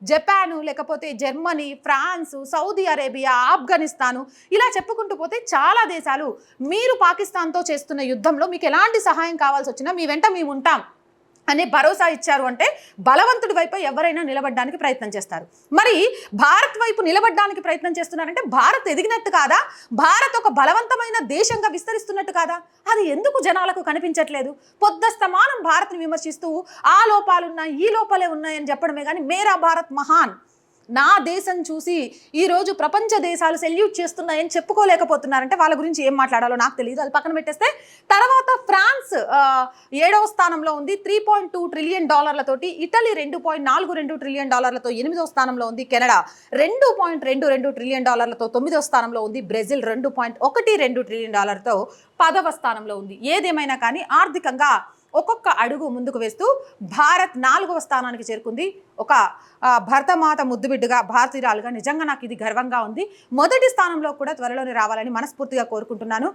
Japan, లేకపోతే Germany, France, Saudi Arabia, Afghanistan, ఇలా చెప్పుకుంటూ పోతే చాలా దేశాలు మీరు పాకిస్తాన్తో చేస్తున్న యుద్ధంలో మీకు ఎలాంటి సహాయం కావాల్సి వచ్చినా మీ వెంట మేము ఉంటాం అనే భరోసా ఇచ్చారు. అంటే బలవంతుడి వైపు ఎవరైనా నిలబడడానికి ప్రయత్నం చేస్తారు. మరి భారత్ వైపు నిలబడడానికి ప్రయత్నం చేస్తున్నారంటే భారత్ ఎదిగినట్టు కాదా? భారత్ ఒక బలవంతమైన దేశంగా విస్తరిస్తున్నట్టు కాదా? అది ఎందుకు జనాలకు కనిపించట్లేదు? పొద్దస్తమానం భారత్ని విమర్శిస్తూ ఆ లోపాలున్నాయి, ఈ లోపాలే ఉన్నాయని చెప్పడమే కానీ మేరా భారత్ మహాన్, నా దేశం చూసి ఈరోజు ప్రపంచ దేశాలు సెల్యూట్ చేస్తున్నాయని చెప్పుకోలేకపోతున్నారంటే వాళ్ళ గురించి ఏం మాట్లాడాలో నాకు తెలియదు. అది పక్కన పెట్టేస్తే తర్వాత ఫ్రాన్స్ 7వ స్థానంలో ఉంది 3.2 ట్రిలియన్ డాలర్లతోటి. ఇటలీ 2.42 ట్రిలియన్ డాలర్లతో 8వ స్థానంలో ఉంది. కెనడా 2.22 ట్రిలియన్ డాలర్లతో 9వ స్థానంలో ఉంది. బ్రెజిల్ 2.12 ట్రిలియన్ డాలర్తో 10వ స్థానంలో ఉంది. ఏదేమైనా కానీ ఆర్థికంగా ఒక్కొక్క అడుగు ముందుకు వేస్తూ భారత్ 4వ స్థానానికి చేరుకుంది. ఒక భరతమాత ముద్దుబిడ్డగా, భారతీయురాలుగా నిజంగా నాకు ఇది గర్వంగా ఉంది. మొదటి స్థానంలో కూడా త్వరలోనే రావాలని మనస్ఫూర్తిగా కోరుకుంటున్నాను.